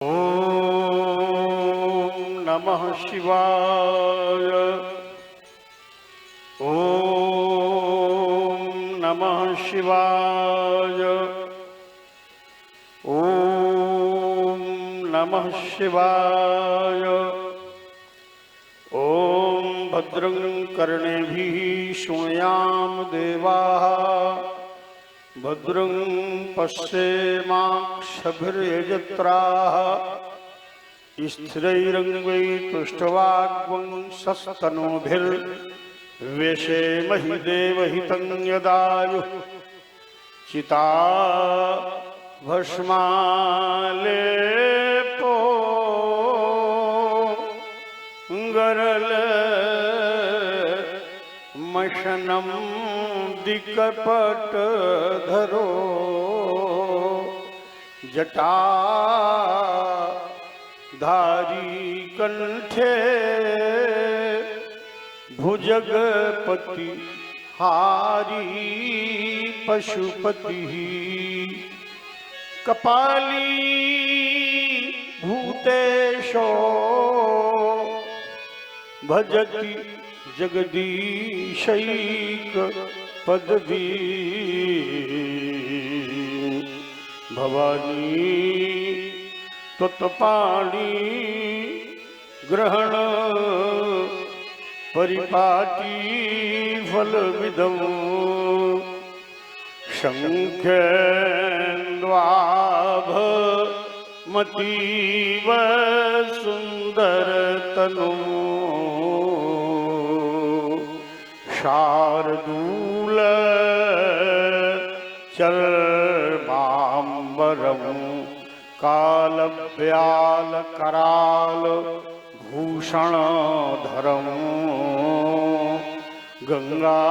ओम नमः शिवाय। ओम नमः शिवाय। ओम नमः शिवाय। ओम भद्रं कर्णेभिः शृणुयाम देवाः। भद्रं पश्येमाक्षभिर्यजत्राः। स्थिरैरङ्गैस्तुष्टवाग्वंशस्तनूभिर्व्यसेमहि देवहितं यदायुः। चिता भस्मालेपो गरल मशनं दिक्पट धरो। जटा धारी कंठे भुजगपति हारी पशुपति। कपाली भूतेशो भजति जगदीशैक पदवी। भवानी त्वत्पाणि ग्रहण परिपाटी फलविदं। शंखेन्द्वाभमतीव सुंदरतनु। शार्दूल चर्मांबरं कालव्याल कराल भूषणधरं। गंगा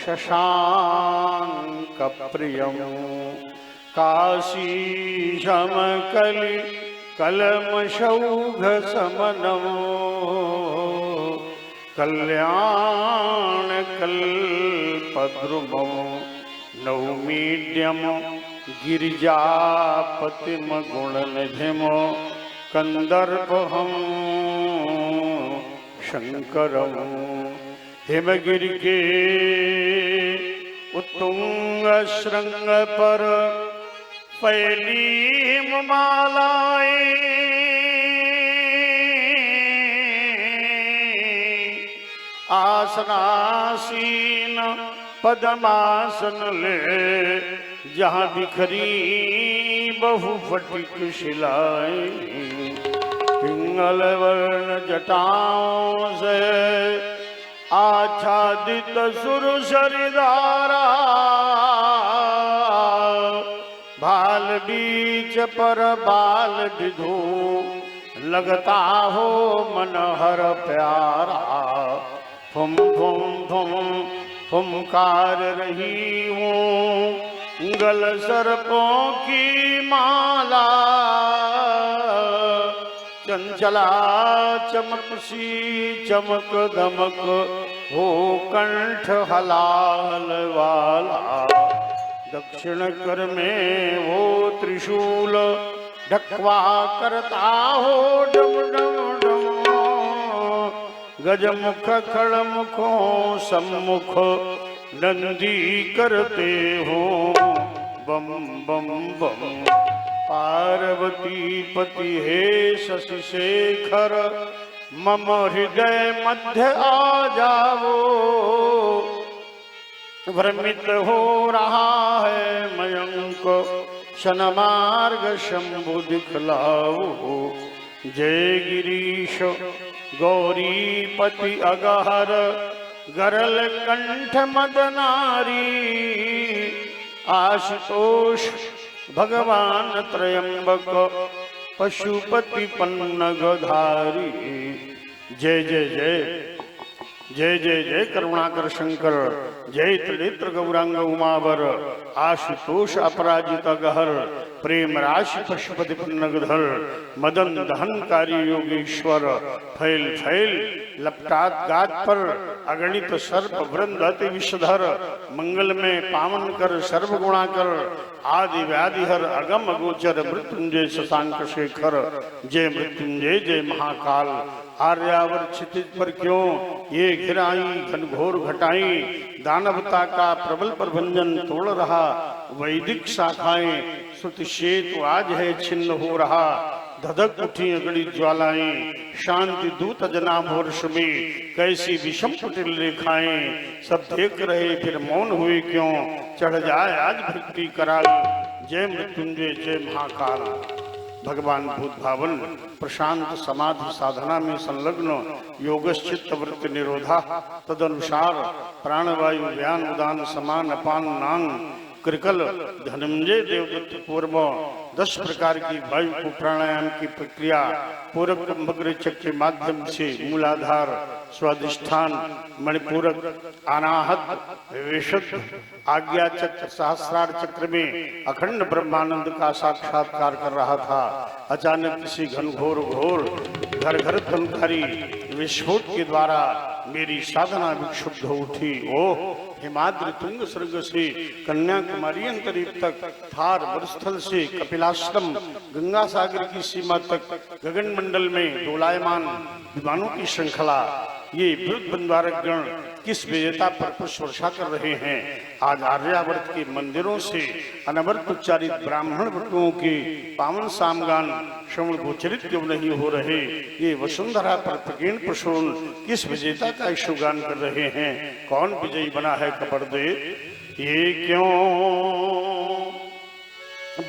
शशांकप्रियं काशीशमकलि कलमशौघसमनं। कल्याणकल्पद्रुमं नौमीड्यं गिरिजापतिं गुणनिधिं। कंदर्पहं शंकरं हिमगिरि के उत्तुंग श्रृंग पर फैली हिममालाएं। आसनासीन पद्मासन ले जहाँ बिखरी बहुफटिक शिलाएं। पिंगल वर्ण जटाओं से आच्छादित सुरसरिधारा। भाल बीच पर बाल विधु लगता हो मनहर प्यारा। फुम फुम फुम फुमकार रही हूँ गल सर्पों की माला। चंचला चमक सी चमक दमक हो कंठ हलाल वाला। दक्षिण कर में वो त्रिशूल ढकवा करता हो डम डम डम। गजमुख खड़मुखों सम्मुख नंदी करते हो बम बम बम। पार्वती पति हे शशि शेखर मम हृदय मध्य आ जाओ। भ्रमित हो रहा है मयंक शनमार्ग शंभु दिखलाओ। जय गिरीश गौरीपति अगहर गरल कंठ मदनारी। आशुतोष भगवान त्रयंबक पशुपति पन्नगधारी। जय जय जय जय जय जय करुणाकर शंकर। जय त्रिनेत्र गौरांग उमावर आशुतोष अपराजित गहर प्रेम राशि पशुपति पन्नगधर मदन दहनकारी योगेश्वर फैल फैल लपटात गात पर अगणित सर्प वृंद अति विषधर मंगल में पावन कर सर्व गुणा कर आदि व्याधि हर अगम अगोचर मृत्युंजय शशांक शेखर जय मृत्युंजय जय महाकाल आर्यावर क्षितिज पर क्यों ये घिराई घनघोर घटाई दानवता का प्रबल प्रभंजन तोड़ रहा वैदिक शाखाएं श्रुति शेतु आज है छिन्न हो रहा धधक उठी अगड़ी ज्वालाएं शांति दूत जनाब वर्ष में कैसी विषम कुटिल रेखाएं सब देख रहे फिर मौन हुए क्यों चढ़ जाए आज भक्ति कराल जय मृत्युंजय जय महाकाल। भगवान भूत भावन प्रशांत समाधि साधना में संलग्न योगश्चित्त वृत्ति निरोधा तदनुसार प्राणवायु व्यान उदान समान अपान नांग कृकल धनंजय देवदत्त पूर्व 10 प्रकार की वायु को प्राणायाम की प्रक्रिया पूरक कुंभग्रचक के माध्यम से मूलाधार स्वादिष्ठान मणिपूरक अनाहत विशुद्ध आज्ञा चक्र सहस्रार चक्र में अखंड ब्रह्मानंद का साक्षात्कार कर रहा था। अचानक किसी घनघोर घोर घर घर ध्वनिकारी विस्फोट के द्वारा मेरी साधना विक्षुब्ध हो उठी। ओह हिमाद्रि तुंग स्वर्ग से कन्याकुमारी अंतरिक्ष तक थार बरस्थल से कपिलाश्रम गंगा सागर की सीमा तक गगन मंडल में डोलायमान विमानों की श्रृंखला ये विरुद्ध बंद्वारक गण किस विजेता पर पुष्प वर्षा कर रहे हैं। आज आर्यावर्त के मंदिरों से अनवरत उच्चारित ब्राह्मण वटुओं के पावन सामगान श्रवण गोचरित क्यों नहीं हो रहे। ये वसुंधरा पर प्रकीर्ण प्रसून किस विजेता का यशोगान कर रहे हैं। कौन विजयी बना है खबर दे। ये क्यों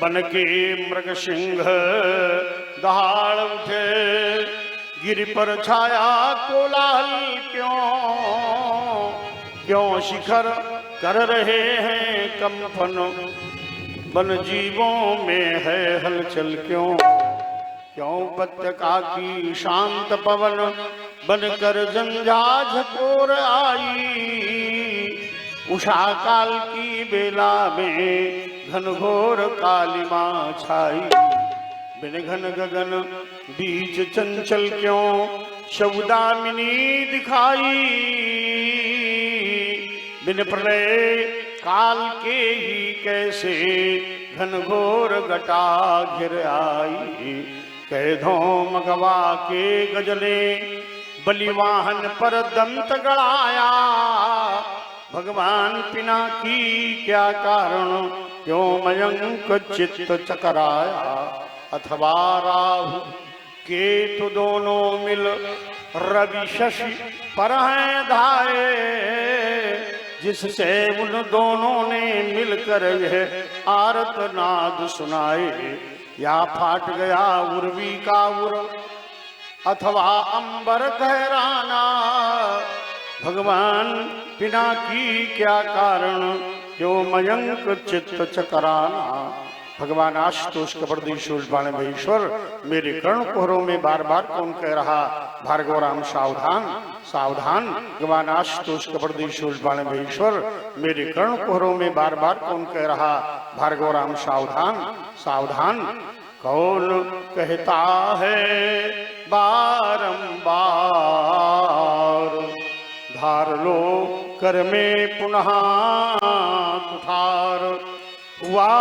बन के मृग सिंह दहाड़ उठे गिर पर छाया कोलाहल क्यों शिखर कर रहे हैं कंपन वन जीवों में है हलचल क्यों पत्रिका की शांत पवन बनकर जंझा झकोर आई उषा काल की बेला में घनघोर कालिमा छाई बिन घन गगन बीच चंचल क्यों शवदामिनी दिखाई बिन प्रलय काल के ही कैसे घनघोर घटा घिर आई कैधों मगवा के गजले बलिवाहन पर दंत गड़ाया भगवान पिनाकी क्या कारण क्यों मयंक चित्त चकराया अथवा राहु केतु दोनों मिल रवि शशि पर हैं धाये जिससे उन दोनों ने मिलकर यह आर्तनाद सुनाए या फाट गया उर्वी का उर अथवा अंबर कहराना भगवान पिनाकी क्या कारण क्यों मयंक चित्त चकराना। भगवान आशुतोष कबरदीशूल बाण महेश्वर मेरे कर्ण कोहरों में बार बार कौन कह रहा भार्गव राम सावधान सावधान। भगवान आशुतोष कबरदीशूल बाण महेश्वर मेरे कर्ण कोहरों में बार बार कौन कह रहा भार्गव राम सावधान सावधान। कौन कहता है बारंबार धार लो कर में पुनः कुठार हुआ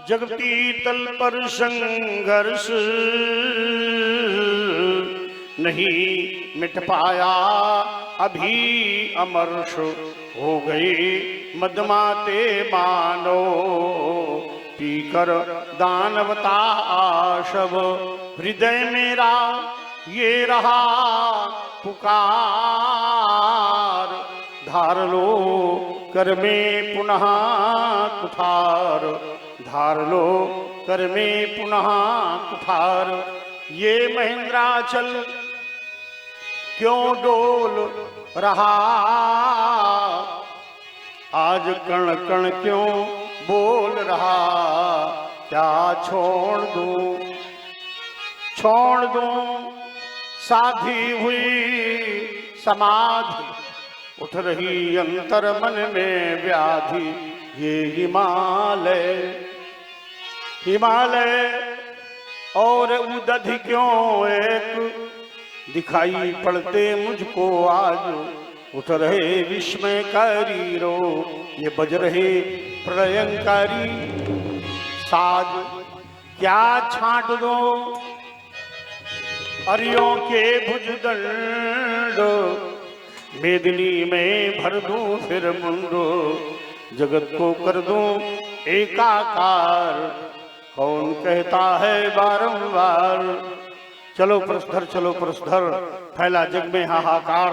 जगती तल पर संघर्ष नहीं मिट पाया अभी अमर्ष हो गई मदमाते मानो पीकर दानवता आशव हृदय मेरा ये रहा पुकार धार लो कर में पुनः कुठार धार लो कर में पुनः कुठार। ये महेंद्राचल क्यों डोल रहा आज कण कण क्यों बोल रहा क्या छोड़ दूं साधी हुई समाधि उठ रही अंतर मन में व्याधि ये हिमालय, हिमालय और उदधि क्यों एक दिखाई पड़ते मुझको आज। उठ रहे विस्मयकारी रो ये बज रहे प्रलयंकारी साज। क्या छांट दो अरियों के भुजदंड, मेदिनी में भर दूं फिर मुंडो, जगत को कर दूं एकाकार। कौन कहता है बारंबार चलो प्रस्थर चलो प्रस्थर, फैला जग में हाहाकार।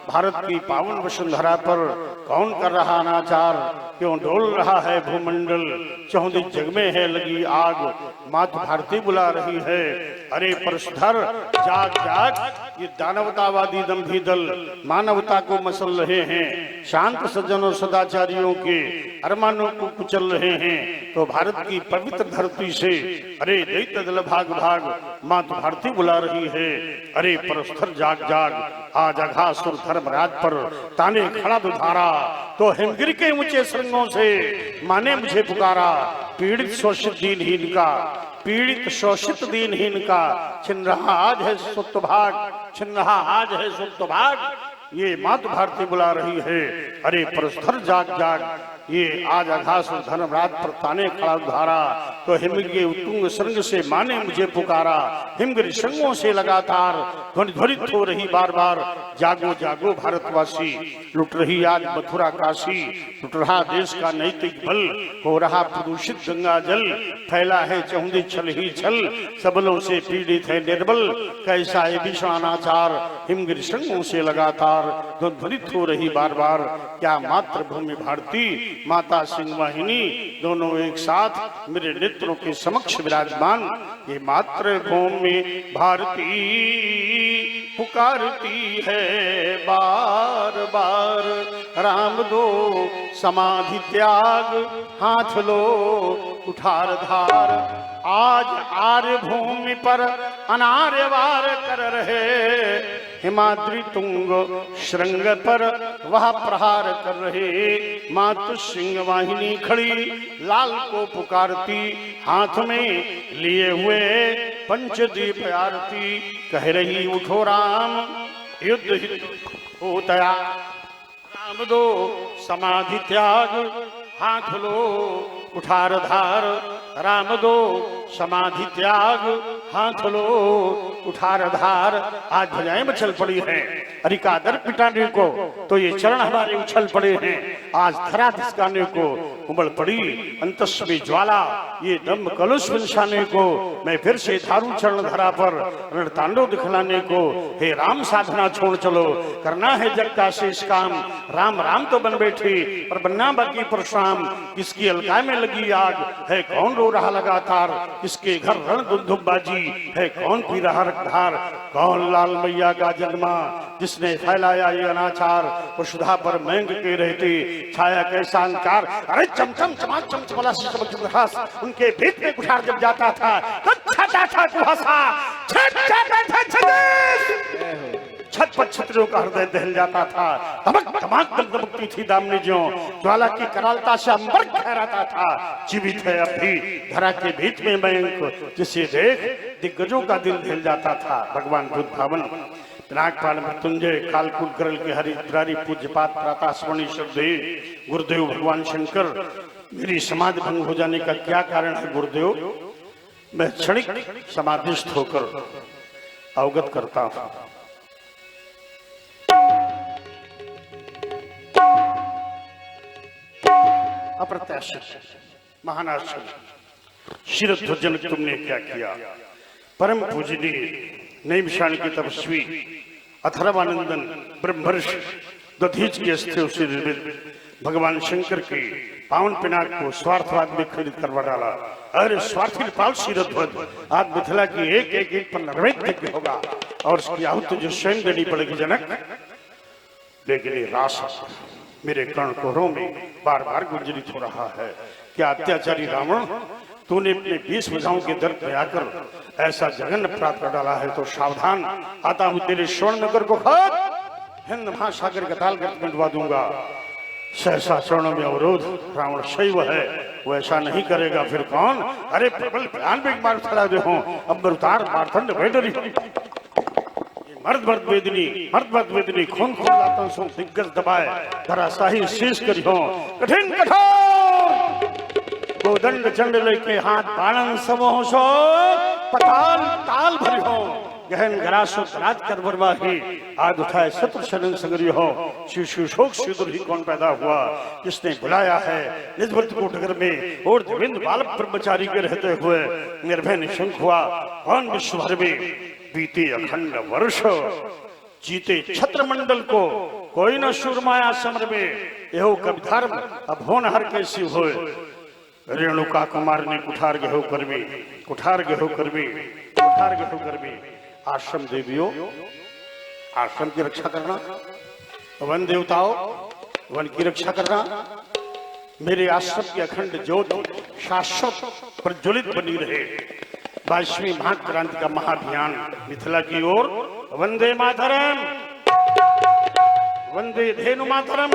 भारत की पावन वसुंधरा पर कौन कर रहा अनाचार, क्यों डोल रहा है भूमंडल, चौंधी जग में है लगी आग। मातु भारती बुला रही है अरे प्रस्थर जाग जाग। ये दानवतावादी दंभी दल मानवता को मसल रहे हैं, शांत सज्जनों सदाचारियों के अरमानों को कुचल रहे हैं। तो भारत की पवित्र धरती से अरे दैत्य दल भाग भाग, मातु भारती बुला रही है अरे प्रस्थर जाग जाग। आज अघासुर धर्मराज पर ताने खड़ा दुधारा, तो हिमगिरी के ऊंचे श्रृंगों से माने मुझे पुकारा। पीड़ित शोषित दीनहीन का, पीड़ित शोषित दीनहीन का छिन रहा आज है सुप्तभाग, छिन रहा आज है सुप्तभाग। ये मातु भारती बुला रही है अरे प्रस्थर जाग जाग। ये आज अघासुर धर्मराज पर ताने खड़ा धारा, तो हिमगिरी के उत्तुंग श्रृंग से माने मुझे पुकारा। हिमगिरी श्रृंगों से लगातार ध्वनित हो रही बार बार, जागो जागो भारतवासी। लुट रही आज मथुरा काशी, लुट रहा देश का नैतिक बल, हो रहा प्रदूषित गंगा जल। फैला है चहुंदी छल ही छल, सबलों से पीड़ित है निर्बल। कैसा है भीषण अनाचार, हिमगिरी श्रृंगों से लगातार ध्वनित हो रही बार बार। क्या मातृभूमि भारती माता सिंह वाहिनी दोनों एक साथ मेरे नेत्रों के समक्ष विराजमान। ये मातृभूमि भारती पुकारती है बार बार। राम दो समाधि त्याग, हाथ लो कुठार धार। आज आर्य भूमि पर अनार्यवार कर रहे, हिमाद्री तुंग श्रृंग पर वह प्रहार कर रहे। मातु सिंह वाहिनी खड़ी लाल को पुकारती, हाथ में लिए हुए पंचदीप आरती। कह रही उठो राम युद्ध हो तया, राम दो समाधि त्याग, हाथ लो कुठार धार। राम दो समाधि त्याग, हाथ लो कुठार धार। आज भुजाएं मचल पड़ी हैं अरिकादर पिटाने को, तो ये चरण हमारे उछल पड़े हैं। आज धरा धसकाने को उमड़ पड़ी अंतस्वी ज्वाला, ये दम कलुष बंशाने को। मैं फिर से धारू चरण धरा पर रणतांडव दिखलाने को। हे राम साधना छोड़ चलो, करना है जग का शेष काम। राम राम तो बन बैठे पर बनना बाकी परशुराम। किसकी अलका में लगी आग, है कौन रो रहा लगातार। किसके घर रण दुंदुबाजी, है कौन पी रहा रक्तधार। कौन लाल मैया का जन्मा, जिसने फैलाया ये अनाचार। वसुधा पर महंग के रहते छाया कैसा अंकार। अरे चमचम चमाक चमचमला चमक चमकास, उनके भेद में कुठार जब जाता था तो छाता था कुहासा, छट जाता था छदेश। छत पर छतरियों का हृदय दहल जाता था। धमक धमाक दमकती थी दामनी ज्यों, ज्वाला की करालता से अंबर ठहराता था। जीवित है अब भी धरा के बीच में मयंक, जिसे देख दिग्गजों का दिल दहल जाता था। भगवान बुद्ध भावन पिनाकपाल मृत्युंजय कालकूट गरल के हरिद्रारी पूज्यपात प्रातः स्मरणीय श्रद्धेय गुरुदेव भगवान शंकर। मेरी समाधि भंग हो जाने का क्या कारण है गुरुदेव, मैं क्षणिक समाधिस्थ होकर अवगत करता हूँ। अप्रत्याशित महानाशक शिरध्वजन तुमने क्या किया। परम पूजनीय नैमिषारण्य के तपस्वी अथर्वानंदन ब्रह्मर्षि दधीच के अस्थियों से निर्मित भगवान शंकर के पावन पिनाक को स्वार्थवाद में खरीद करवा डाला। अरे स्वार्थी पाल शिरध्वज, आज मिथिला की एक एक ईंट पर नैवेद्य होगा और उसकी आहुति जो स्वयं देनी पड़ेगी जनक। लेकिन ये रास मेरे कर्णकोरों में बार बार गुंजरित हो रहा है। क्या अत्याचारी रावण, तूने अपने 20 भुजाओं के दर्द में आकर ऐसा जघन्य अपराध कर डाला है तो सावधान, आता हूं तेरे स्वर्ण नगर को खत। हिंद महासागर का ताल मिटवा दूंगा। सहसा चरणों में अवरोध, रावण शैव है, वो ऐसा नहीं करेगा फिर कौन? अरे प्रबल भयान में एक बार खड़ा दे हो, अब उतार मारतंड वेदनी, मर्द मर्द वेदनी खून खून लाता सो दिग्गज दबाए, धराशाही शीश करी हो, कठिन कठोर गोदंड चंड लेके हाथ बाणन समोह सो, पताल ताल भरी हो, गहन गरासो राज कर बरवाही, आज उठाए शत्रु शरण संग्रह हो, शिशु शोक सिदुर ही कौन पैदा हुआ, किसने बुलाया है निजभृत को डगर में, और देवेंद्र बालक ब्रह्मचारी के रहते हुए निर्भय निशंक हुआ, कौन विश्व भर में बीते अखंड वर्ष, जीते छत्र मंडल को कोई न सुरमाया समर में, यहो कवि धर्म अब होनहार कैसी होए, रेणुका कुमार ने कुठार गेहो करवी, कुठार गेहो करवी, कुठार गेहो करवी। आश्रम देवियों, आश्रम की रक्षा करना, वन देवताओं वन की रक्षा करना, मेरे आश्रम की अखंड ज्योत शाश्वत प्रज्वलित बनी रहे। 22वीं महाक्रांति का महाअभियान मिथिला की ओर, वंदे मातरम, वंदे धेनु मातरम,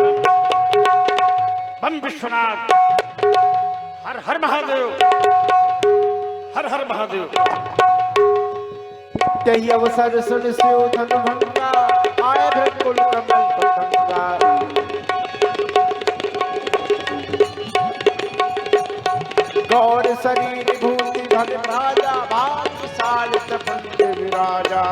बम विश्वनाथ, हर हर महादेव, हर हर महादेव। यही अवसर सुन स्यो धन भंगा, आए भृकुल कमल पतंगा, गौर शरीर भूति धन राजा, भाग विशाल सपन विराजा।